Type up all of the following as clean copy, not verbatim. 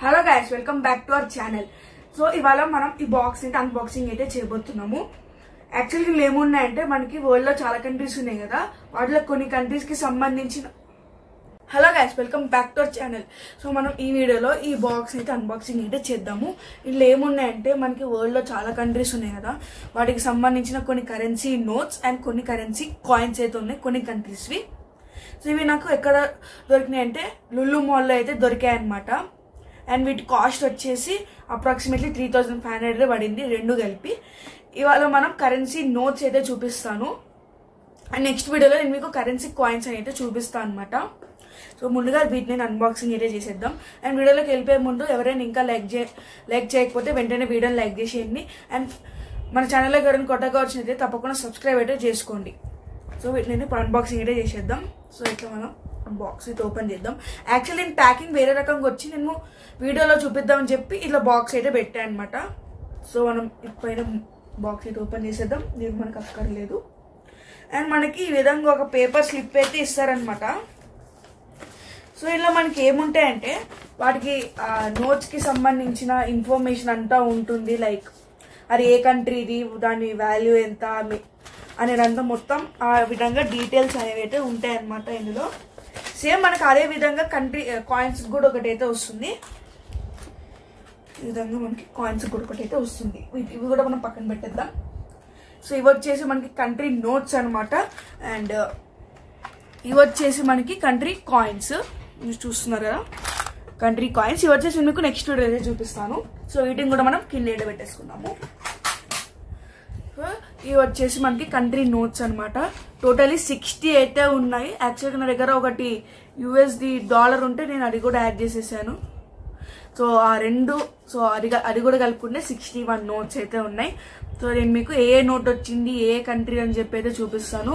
Hello guys, welcome back to our channel. So ఇవాళ మనం ఈ బాక్స్ అయితే అన్బాక్సింగ్ అయితే చేయబోతున్నాము. యాక్చువల్గా ఏమున్నాయంటే మనకి వరల్డ్ లో చాలా కంట్రీస్ ఉన్నాయి కదా, వాటిలో కొన్ని కంట్రీస్ కి సంబంధించిన hello guys, welcome back to our channel. So మనం ఈ వీడియోలో ఈ బాక్స్ అయితే అన్బాక్సింగ్ అయితే చేద్దాము. ఇందులో ఏమున్నాయంటే మనకి వరల్డ్ లో చాలా కంట్రీస్ ఉన్నాయి కదా, వాటికి సంబంధించిన కొన్ని కరెన్సీ నోట్స్ అండ్ కొన్ని కరెన్సీ కాయిన్స్ అయితే ఉన్నాయి కొన్ని కంట్రీస్వి. సో ఇవి నాకు ఎక్కడ దొరికినాయి అంటే లులు మాల్లో అయితే దొరికాయి అనమాట. అండ్ వీటి కాస్ట్ వచ్చేసి అప్రాక్సిమేట్లీ 3500 పడింది రెండు కలిపి. ఇవాళ మనం కరెన్సీ నోట్స్ అయితే చూపిస్తాను అండ్ నెక్స్ట్ వీడియోలో నేను మీకు కరెన్సీ కాయిన్స్ అయితే చూపిస్తాను అనమాట. సో ముందుగా వీటిని అన్బాక్సింగ్ అయితే చేసేద్దాం. అండ్ వీడియోలోకి వెళ్ళిపోయే ముందు ఎవరైనా ఇంకా లైక్ చేయకపోతే వెంటనే వీడియోని లైక్ చేసేయండి. అండ్ మన ఛానల్లో ఎవరైనా కొత్తగా వచ్చినైతే తప్పకుండా సబ్స్క్రైబ్ అయితే చేసుకోండి. సో వీటిని ఇప్పుడు అన్బాక్సింగ్ అయితే చేసేద్దాం. సో ఇట్లా మనం బాక్స్ అయితే ఓపెన్ చేద్దాం. యాక్చువల్లీ నేను ప్యాకింగ్ వేరే రకంగా వచ్చి నేను వీడియోలో చూపిద్దామని చెప్పి ఇట్లా బాక్స్ అయితే పెట్టాను అనమాట. సో మనం పైన బాక్స్ అయితే ఓపెన్ చేసేద్దాం, దీనికి మనకు అక్కర్లేదు. అండ్ మనకి ఈ విధంగా ఒక పేపర్ స్లిప్ అయితే ఇస్తారనమాట. సో ఇలా మనకి ఏముంటాయంటే వాటికి నోట్స్కి సంబంధించిన ఇన్ఫర్మేషన్ అంతా ఉంటుంది. లైక్ అది ఏ కంట్రీది, దాని వాల్యూ ఎంత అనేదంతా మొత్తం ఆ విధంగా డీటెయిల్స్ అనేవి అయితే ఉంటాయి అన్నమాట ఇందులో. సేమ్ మనకు అదే విధంగా కంట్రీ కాయిన్స్ కూడా ఒకటైతే వస్తుంది. ఈ విధంగా మనకి కాయిన్స్ కూడా ఒకటైతే వస్తుంది. ఇవి కూడా మనం పక్కన పెట్టేద్దాం. సో ఇవి వచ్చేసి మనకి కంట్రీ నోట్స్ అనమాట. అండ్ ఇవి వచ్చేసి మనకి కంట్రీ కాయిన్స్. మీరు చూస్తున్నారు కదా కంట్రీ కాయిన్స్. ఇవి వచ్చేసి మీకు నెక్స్ట్ వీడియో అయితే చూపిస్తాను. సో వీటిని కూడా మనం కింద పెట్టేసుకుందాము. ఇవి వచ్చేసి మనకి కంట్రీ నోట్స్ అనమాట. టోటలీ 60 అయితే ఉన్నాయి. యాక్చువల్గా నా దగ్గర ఒకటి USD డాలర్ ఉంటే నేను అది కూడా యాడ్ చేసేసాను. సో ఆ రెండు, సో అది కూడా కలుపుకుంటే 61 నోట్స్ అయితే ఉన్నాయి. సో నేను మీకు ఏ నోట్ వచ్చింది, ఏ కంట్రీ అని చెప్పి అయితే చూపిస్తాను.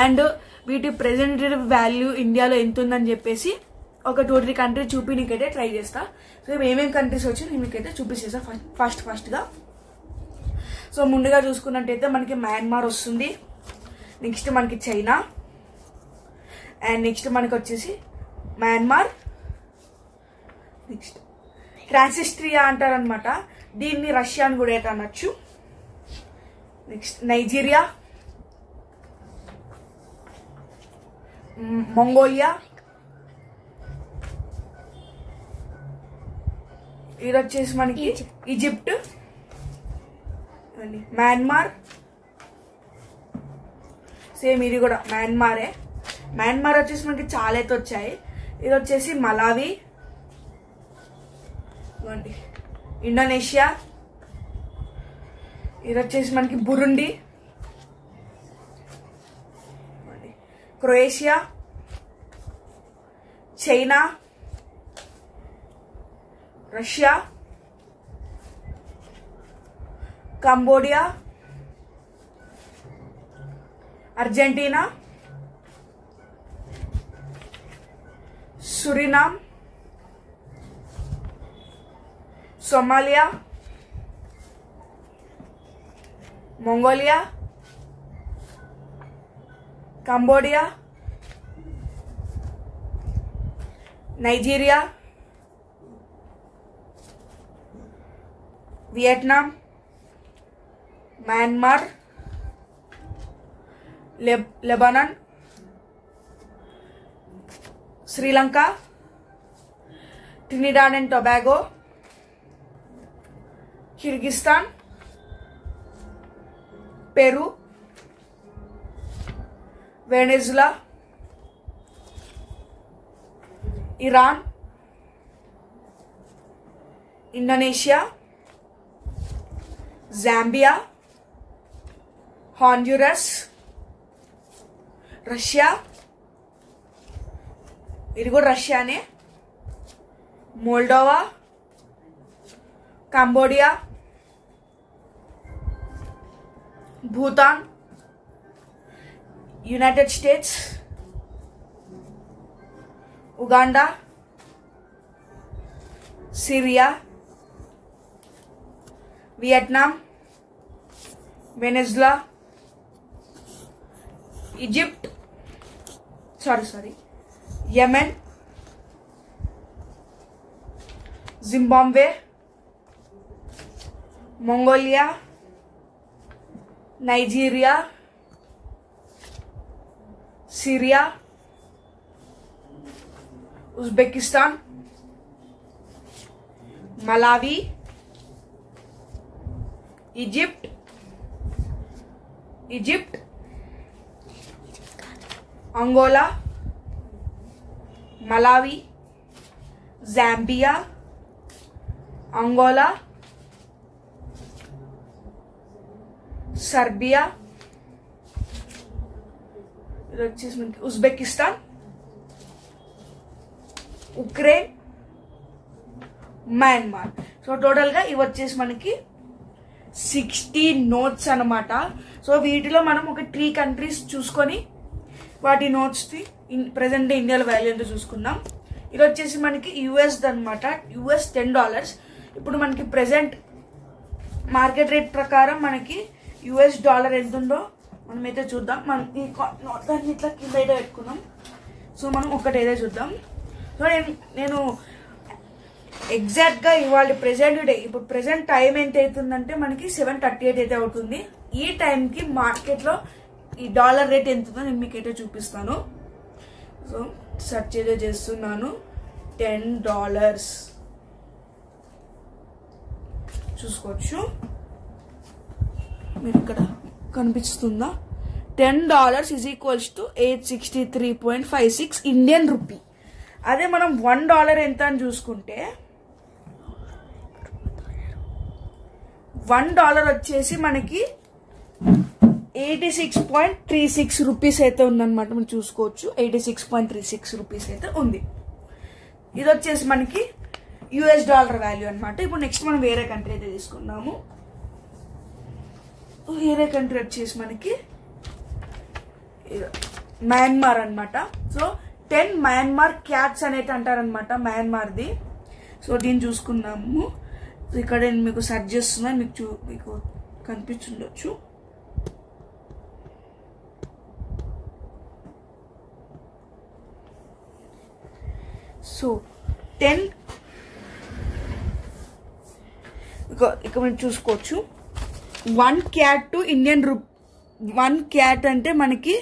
అండ్ వీటి ప్రెజెంటేటివ్ వాల్యూ ఇండియాలో ఎంత ఉందని చెప్పేసి ఒక 2-3 కంట్రీ చూపించకైతే ట్రై చేస్తా. సో ఏమేమి కంట్రీస్ వచ్చి నేను మీకైతే చూపించేస్తా ఫస్ట్గా. సో ముందుగా చూసుకున్నట్టయితే మనకి మయన్మార్ వస్తుంది, నెక్స్ట్ మనకి చైనా, అండ్ నెక్స్ట్ మనకి వచ్చేసి మయన్మార్, నెక్స్ట్ ట్రాన్సిస్ట్రియా అంటారనమాట, దీన్ని రష్యా అని కూడా అయితే అనొచ్చు. నెక్స్ట్ నైజీరియా, మంగోలియా, ఇది వచ్చేసి మనకి ఈజిప్ట్, మయన్మార్, సేమ్ ఇది కూడా మయన్మారే. మయన్మార్ వచ్చేసి మనకి చాలా అయితే వచ్చాయి. ఇది వచ్చేసి మలావి, ఇండోనేషియా, ఇది వచ్చేసి మనకి Burundi, Croatia, China, Russia, Cambodia, Argentina, Suriname, Somalia, Mongolia, Cambodia, Nigeria, Vietnam, Myanmar, Lebanon, Sri Lanka, Trinidad and Tobago, Kyrgyzstan, Peru, Venezuela, Iran, Indonesia, Zambia, Honduras, Russia, ఇది కూడా రష్యానే, Moldova, Cambodia, Bhutan, United States, Uganda, Syria, Vietnam, Venezuela, Egypt, Yemen, Zimbabwe, Mongolia, Nigeria, Syria, Uzbekistan, Malawi, Egypt, Angola, Malawi, Zambia, Angola, Serbia, ఇది వచ్చేసి మనకి Uzbekistan, Ukraine, Myanmar. So టోటల్గా ఇవి వచ్చేసి మనకి 60 నోట్స్ అనమాట. సో వీటిలో మనం ఒక 3 కంట్రీస్ చూసుకొని వాటి నోట్స్ది ప్రజెంట్ ఇండియాలో వాల్యూ ఎంతో చూసుకుందాం. ఇది వచ్చేసి మనకి యుఎస్ అనమాట, US $10. ఇప్పుడు మనకి ప్రజెంట్ మార్కెట్ రేట్ ప్రకారం మనకి $US ఎంత ఉందో మనమైతే చూద్దాం. మనం ఈ నోట్లన్నీ ఇట్లా కింద అయితే పెట్టుకున్నాం. సో మనం ఒకటైతే చూద్దాం. సో నేను ఎగ్జాక్ట్గా ఇవాళ ప్రెజెంట్ డే ఇప్పుడు ప్రెజెంట్ టైం ఎంత అవుతుందంటే మనకి 7:38 అయితే అవుతుంది. ఈ టైంకి మార్కెట్లో ఈ డాలర్ రేట్ ఎంత ఉందో నేను మీకైతే చూపిస్తాను. సో సెర్చ్ అయితే చేస్తున్నాను. $10 చూసుకోవచ్చు, మీరు ఇక్కడ కనిపిస్తుందా? $10 is equals to 863.56 Indian rupee. అదే మనం $1 ఎంత అని చూసుకుంటే $1 వచ్చేసి మనకి 86.36 రూపీస్ అయితే ఉందన్నమాట. మనం చూసుకోవచ్చు 86.36 రూపీస్ అయితే ఉంది. ఇది వచ్చేసి మనకి US డాలర్ వాల్యూ అనమాట. ఇప్పుడు నెక్స్ట్ మనం వేరే కంట్రీ అయితే తీసుకున్నాము. వేరే కంట్రీ వచ్చేసి మనకి మయన్మార్ అనమాట. సో 10 మయన్మార్ క్యాట్స్ అనేది అంటారనమాట మయన్మార్ది. సో దీన్ని చూసుకున్నాము. ఇక్కడ నేను మీకు సెర్చ్ చేస్తున్నాను, మీకు కనిపించుండొచ్చు. సో 10 ఇక మీరు చూసుకోవచ్చు. 1 క్యాట్ టు ఇండియన్ 1 క్యాట్ అంటే మనకి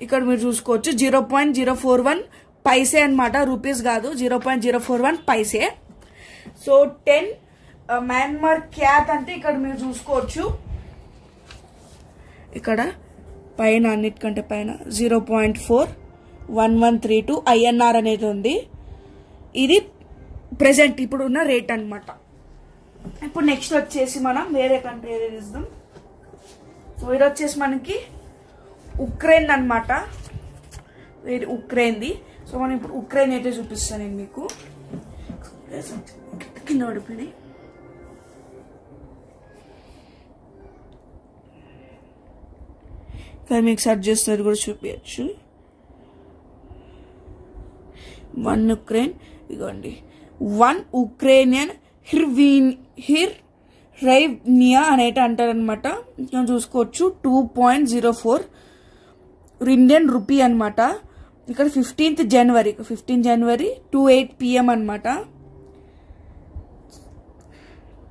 ఇక్కడ మీరు చూసుకోవచ్చు 0.041 పైసే అనమాట, రూపీస్ కాదు, 0.041 పైసే. సో 10 మయన్మార్ క్యాట్ అంటే ఇక్కడ మీరు చూసుకోవచ్చు, ఇక్కడ పైన అన్నిటికంటే పైన 0.41132 INR అనేది ఉంది. ఇది ప్రెసెంట్ ఇప్పుడు ఉన్న రేట్ అనమాట. ఇప్పుడు నెక్స్ట్ వచ్చేసి మనం వేరే కంట్రీ ఏదో చూద్దాం. సో ఇది వచ్చేసి మనకి ఉక్రెయిన్ అనమాట, ఇది ఉక్రెయిన్ది. సో మనం ఇప్పుడు ఉక్రెయిన్ అయితే చూపిస్తాను నేను మీకు. కింద పడిపోయినాయి. కానీ మీకు సెర్చ్ చేస్తే కూడా చూపించచ్చు. 1 ఉక్రెయిన్, ఇదిగోండి 1 ఉక్రేనియన్ హిర్రైవ్నియా అనేది అంటారనమాట. ఇక్కడ చూసుకోవచ్చు 2.04 ఇండియన్ రూపీ అనమాట. ఇక్కడ 15th జనవరి 2:08 PM అనమాట,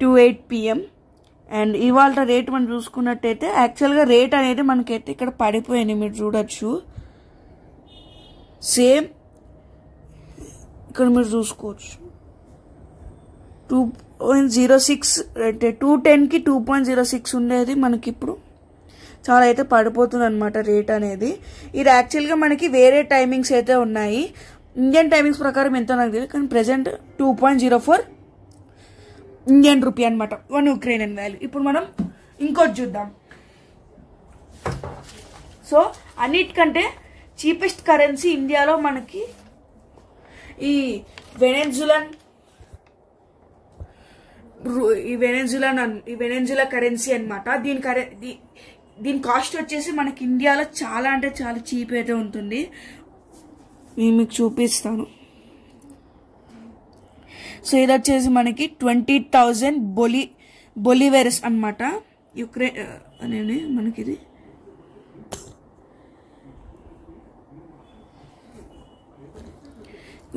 2:08 PM. అండ్ ఇవాళ రేట్ మనం చూసుకున్నట్టయితే యాక్చువల్గా రేట్ అనేది మనకైతే ఇక్కడ పడిపోయింది, మీరు చూడొచ్చు. సేమ్ ఇక్కడ మీరు చూసుకోవచ్చు 2.06 అంటే 210కి 2.06 ఉండేది మనకి ఇప్పుడు చాలా అయితే పడిపోతుంది అనమాట రేట్ అనేది. ఇది యాక్చువల్గా మనకి వేరే టైమింగ్స్ అయితే ఉన్నాయి, ఇండియన్ టైమింగ్స్ ప్రకారం ఎంతో నాకు తెలియదు, కానీ ప్రెసెంట్ 2.04 ఇండియన్ రూపీ అనమాట 1 ఉక్రెయినియన్ వాల్యూ. ఇప్పుడు మనం ఇంకోటి చూద్దాం. సో అన్నిటికంటే చీపెస్ట్ కరెన్సీ ఇండియాలో మనకి ఈ వెనెజులా కరెన్సీ అనమాట. దీని కాస్ట్ వచ్చేసి మనకి ఇండియాలో చాలా అంటే చాలా చీప్ అయితే ఉంటుంది. నేను మీకు చూపిస్తాను. సో ఇది వచ్చేసి మనకి 20,000 బొలివేరస్ అనమాట. యుక్రెయిన్ అనేది మనకి ఇది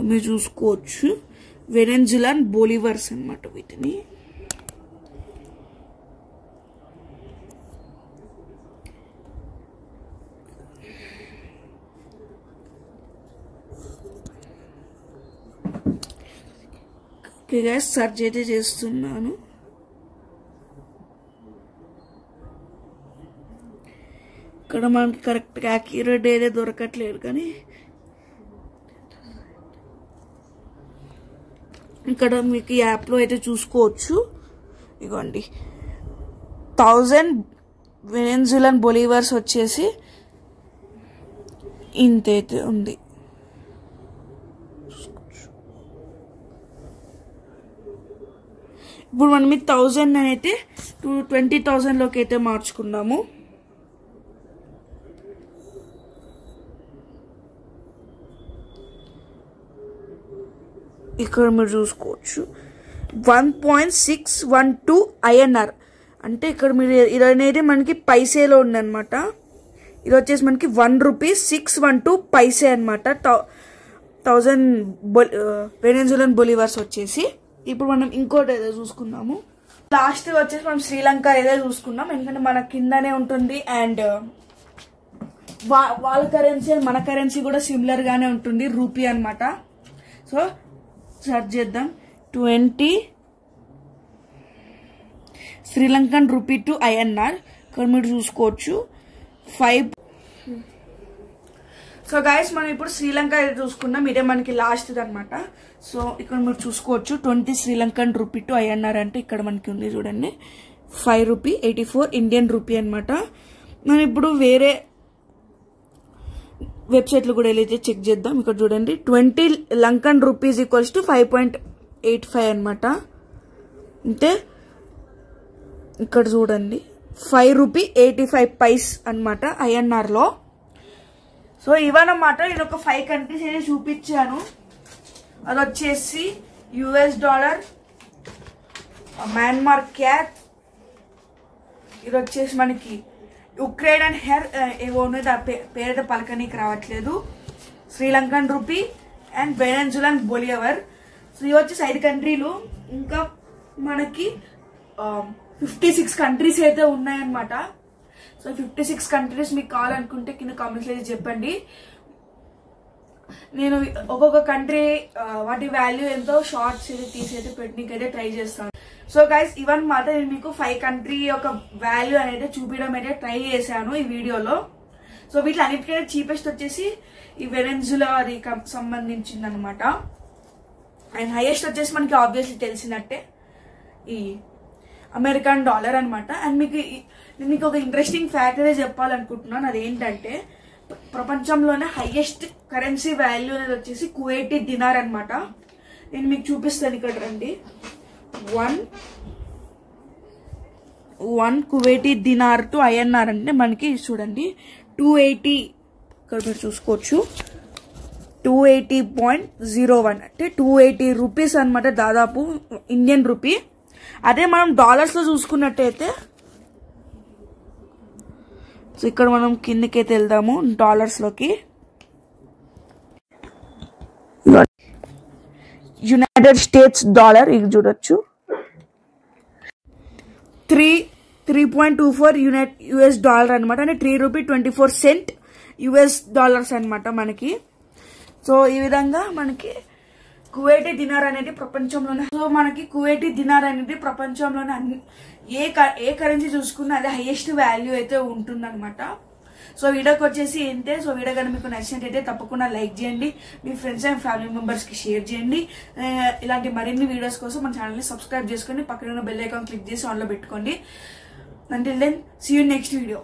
మీరు చూసుకోవచ్చు. వెనెజులాన్ బొలివర్స్ అన్నమాట వీటిని. ఓకే గైస్, సర్చ్ అయితే చేస్తున్నాను. ఇక్కడ మనకి కరెక్ట్గా యాక్యురేట్ ఏదే దొరకట్లేదు, కానీ ఇక్కడ మీకు ఈ యాప్లో అయితే చూసుకోవచ్చు. ఇగోండి 1000 వెనెజులాన్ బొలివర్స్ వచ్చేసి ఇంతైతే ఉంది. ఇప్పుడు మనం 1000 అయితే 20,000లోకి అయితే మార్చుకున్నాము. ఇక్కడ మీరు చూసుకోవచ్చు 1.612 INR. అంటే ఇక్కడ మీరు ఇది అనేది మనకి పైసేలో ఉందన్నమాట. ఇది వచ్చేసి మనకి 1 రూపీ 612 పైసే అనమాట. 1000 వెనెజులాన్ బొలివర్స్ వచ్చేసి. ఇప్పుడు మనం ఇంకోటి ఏదో చూసుకుందాము. లాస్ట్ వచ్చేసి మనం శ్రీలంక ఏదో చూసుకున్నాం, ఎందుకంటే మన కిందనే ఉంటుంది అండ్ వాళ్ళ కరెన్సీ మన కరెన్సీ కూడా సిమిలర్ గానే ఉంటుంది, రూపీ అనమాట. సో సర్చ్ చేద్దాం. 20 శ్రీలంకన్ రూపీ టు INR. ఇక్కడ మీరు చూసుకోవచ్చు 5. సో గైస్, మనం ఇప్పుడు శ్రీలంక చూసుకున్నాం, ఇదే మనకి లాస్ట్ అనమాట. సో ఇక్కడ మీరు చూసుకోవచ్చు 20 శ్రీలంకన్ రూపీ టు INR అంటే ఇక్కడ మనకి ఉంది చూడండి 5 రూపీ 84 ఇండియన్ రూపీ అనమాట. మనం ఇప్పుడు వేరే వెబ్సైట్లు కూడా వెళ్ళైతే చెక్ చేద్దాం. ఇక్కడ చూడండి 20 లంకన్ రూపీస్ ఈక్వల్స్ టు 5.85 అనమాట. అంటే ఇక్కడ చూడండి 5 రూపీ 85 పైస్ అనమాట INR. సో ఇవన్నమాట నేను ఒక 5 కంట్రీస్ అయితే చూపించాను. అది వచ్చేసి $, మయన్మార్ క్యాట్, ఇది వచ్చేసి మనకి ఉక్రెయిన్ అండ్ హెర్ ఏవో పేరైతే పలకనీకి రావట్లేదు, Sri Lankan rupee and Venezuelan bolivar. So ఇవి వచ్చేసి 5 కంట్రీలు. ఇంకా మనకి 56 కంట్రీస్ అయితే ఉన్నాయన్నమాట. సో 56 కంట్రీస్ మీకు కావాలనుకుంటే కింద కామెంట్స్ అయితే చెప్పండి. నేను ఒక్కొక్క కంట్రీ వాటి వాల్యూ ఎంతో షార్ట్స్ అయితే తీసి పెట్టినకైతే ట్రై చేస్తాను. సో గైస్, ఇవన్నమాట నేను మీకు 5 కంట్రీ యొక్క వాల్యూ అనేది చూపించడం అయితే ట్రై చేశాను ఈ వీడియోలో. సో వీటిలో అన్నిటికైనా చీపెస్ట్ వచ్చేసి ఈ వెనెజులాకి సంబంధించింది అనమాట. అండ్ హైయెస్ట్ వచ్చేసి మనకి ఆబ్వియస్లీ తెలిసినట్టే ఈ అమెరికన్ డాలర్ అనమాట. అండ్ నేను మీకు ఒక ఇంట్రెస్టింగ్ ఫ్యాక్ట్ అయితే చెప్పాలనుకుంటున్నాను. అదేంటంటే ప్రపంచంలోనే హైయెస్ట్ కరెన్సీ వాల్యూ అనేది వచ్చేసి కువైటీ దినార్ అనమాట. నేను మీకు చూపిస్తాను, ఇక్కడ రండి. 1 కువైటీ దినార్ టు INR అంటే మనకి చూడండి 280. ఇక్కడ మీరు చూసుకోవచ్చు 280.01 అంటే 280 రూపీస్ అనమాట, దాదాపు ఇండియన్ రూపీ. అదే మనం డాలర్స్ లో చూసుకున్నట్టయితే, సో ఇక్కడ మనం కిందకైతే వెళ్దాము డాలర్స్ లోకి. యునైటెడ్ స్టేట్స్ డాలర్ ఇది చూడొచ్చు 3.24 US డాలర్ అనమాట. అంటే 3 రూపీ 24 సెంట్ US డాలర్స్ అనమాట మనకి. సో ఈ విధంగా మనకి కువైటీ దినార్ అనేది ప్రపంచంలోనే, సో మనకి కువైటీ దినార్ అనేది ప్రపంచంలోనే ఏ కరెన్సీ చూసుకున్నా అదే హైయెస్ట్ వాల్యూ అయితే ఉంటుందన్నమాట. సో వీడియోకి వచ్చేసి ఏంటే, సో వీడియో కానీ మీకు నచ్చినట్టయితే తప్పకుండా లైక్ చేయండి, మీ ఫ్రెండ్స్ అండ్ ఫ్యామిలీ మెంబర్స్కి షేర్ చేయండి. ఇలాంటి మరిన్ని వీడియోస్ కోసం మన ఛానల్ని సబ్స్క్రైబ్ చేసుకొని పక్కన ఉన్న బెల్ ఐకాన్ క్లిక్ చేసి ఆన్లో పెట్టుకోండి. Until then, see you next video.